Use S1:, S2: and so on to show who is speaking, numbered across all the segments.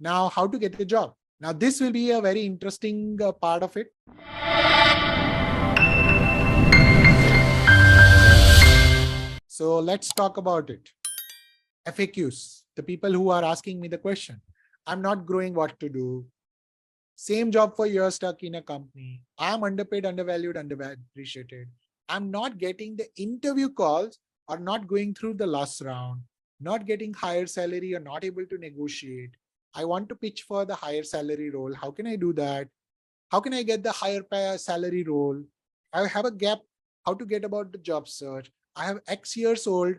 S1: Now, how to get a job? Now, this will be a very interesting part of it. So let's talk about it. FAQs, the people who are asking me the question. I'm not growing, what to do? Same job for years, stuck in a company. I'm underpaid, undervalued, underappreciated. I'm not getting the interview calls or not going through the last round, not getting higher salary or not able to negotiate. I want to pitch for the higher salary role. How can I do that? How can I get the higher salary role? I have a gap. How to get about the job search? I have X years old.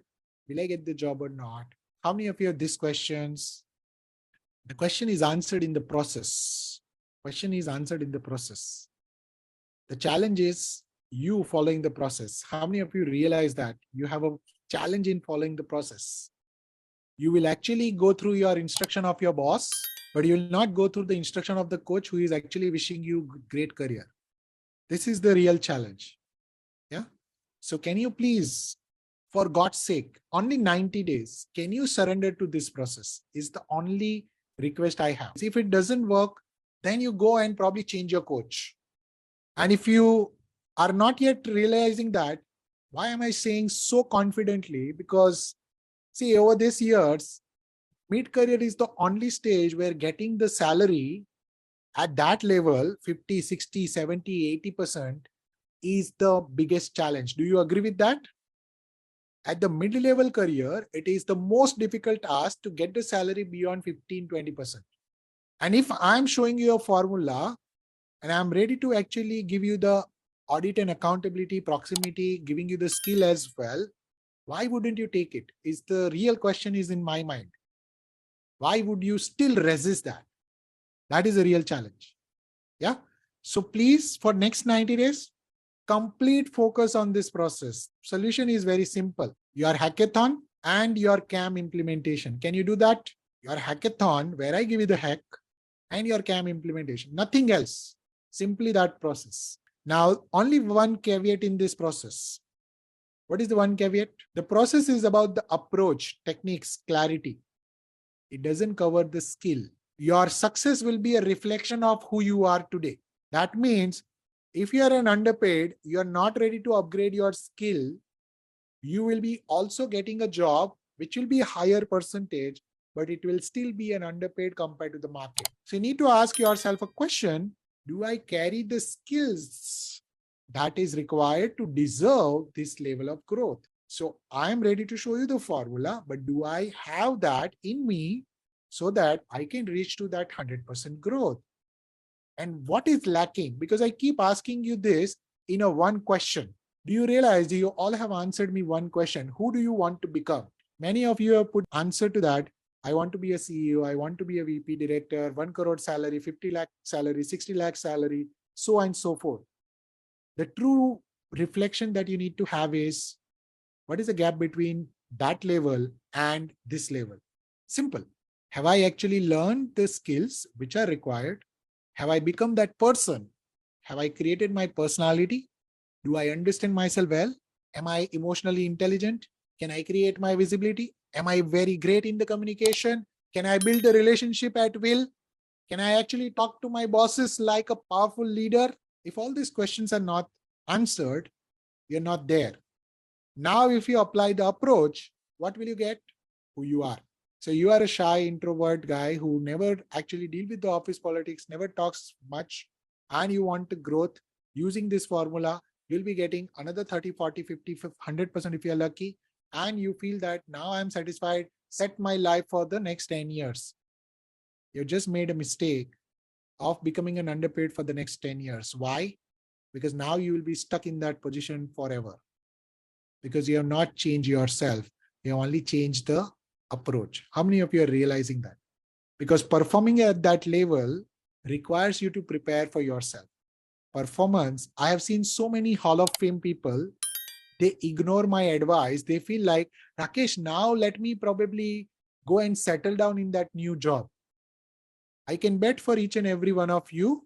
S1: Will I get the job or not? How many of you have these questions? The question is answered in the process. Question is answered in the process. The challenge is you following the process. How many of you realize that you have a challenge in following the process? You will actually go through your instruction of your boss, but you will not go through the instruction of the coach who is actually wishing you great career. This is the real challenge. Yeah. So can you please, for God's sake, only 90 days, can you surrender to this process? Is the only request I have. If it doesn't work, then you go and probably change your coach. And if you are not yet realizing that, why am I saying so confidently? Because see, over these years, mid-career is the only stage where getting the salary at that level, 50, 60, 70, 80% is the biggest challenge. Do you agree with that? At the mid-level career, it is the most difficult task to get the salary beyond 15, 20%. And if I'm showing you a formula and I'm ready to actually give you the audit and accountability, proximity, giving you the skill as well, why wouldn't you take it? Is the real question is in my mind. Why would you still resist that? That is a real challenge. Yeah. So please, for next 90 days, complete focus on this process. Solution is very simple. Your hackathon and your CAM implementation. Can you do that? Your hackathon, where I give you the hack, and your CAM implementation. Nothing else. Simply that process. Now, only one caveat in this process. What is the one caveat? The process is about the approach, techniques, clarity. It doesn't cover the skill. Your success will be a reflection of who you are today. That means if you are an underpaid, you are not ready to upgrade your skill, you will be also getting a job which will be a higher percentage, but it will still be an underpaid compared to the market. So you need to ask yourself a question. Do I carry the skills that is required to deserve this level of growth? So I'm ready to show you the formula, but do I have that in me so that I can reach to that 100% growth? And what is lacking? Because I keep asking you this in a one question. Do you realize you all have answered me one question? Who do you want to become? Many of you have put answer to that. I want to be a CEO. I want to be a VP director, 1 crore salary, 50 lakh salary, 60 lakh salary, so on and so forth. The true reflection that you need to have is, what is the gap between that level and this level? Simple. Have I actually learned the skills which are required? Have I become that person? Have I created my personality? Do I understand myself well? Am I emotionally intelligent? Can I create my visibility? Am I very great in the communication? Can I build a relationship at will? Can I actually talk to my bosses like a powerful leader? If all these questions are not answered, you're not there. Now, if you apply the approach, what will you get? Who you are. So you are a shy introvert guy who never actually deal with the office politics, never talks much, and you want to growth using this formula, you'll be getting another 30, 40, 50, 100% if you're lucky. And you feel that now I'm satisfied, set my life for the next 10 years. You just made a mistake of becoming an underpaid for the next 10 years. Why? Because now you will be stuck in that position forever. Because you have not changed yourself. You have only changed the approach. How many of you are realizing that? Because performing at that level requires you to prepare for yourself. Performance, I have seen so many Hall of Fame people, they ignore my advice. They feel like, Rakesh, now let me probably go and settle down in that new job. I can bet for each and every one of you,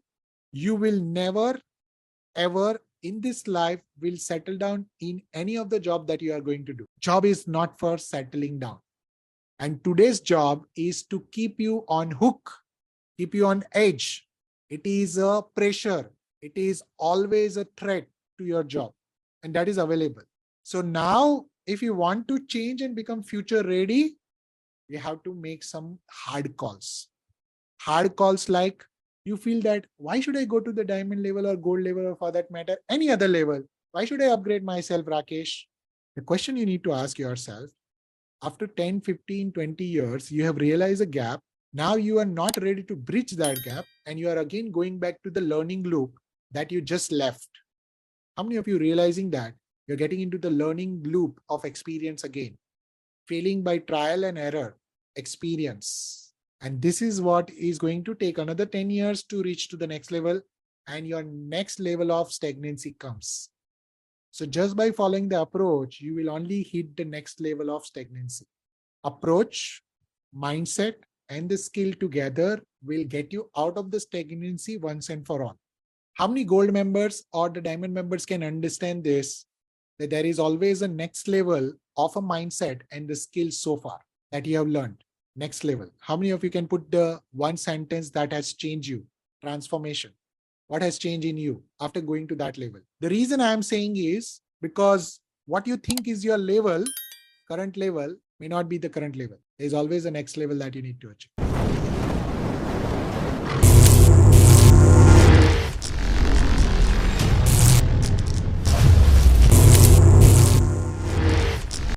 S1: you will never, ever in this life will settle down in any of the job that you are going to do. Job is not for settling down. And today's job is to keep you on hook keep you on edge. It is a pressure. It is always a threat to your job, and that is available. So now, if you want to change and become future ready, you have to make some hard calls. Hard calls like, you feel that, why should I go to the diamond level or gold level, or for that matter, any other level? Why should I upgrade myself, Rakesh? The question you need to ask yourself, after 10, 15, 20 years, you have realized a gap. Now you are not ready to bridge that gap, and you are again going back to the learning loop that you just left. How many of you realizing that you're getting into the learning loop of experience again, failing by trial and error experience? And this is what is going to take another 10 years to reach to the next level, and your next level of stagnancy comes. So just by following the approach, you will only hit the next level of stagnancy. Approach, mindset, and the skill together will get you out of the stagnancy once and for all. How many gold members or the diamond members can understand this? That there is always a next level of a mindset and the skill so far that you have learned. Next level. How many of you can put the one sentence that has changed you? Transformation. What has changed in you after going to that level? The reason I am saying is because what you think is your level, current level, may not be the current level. There is always a next level that you need to achieve.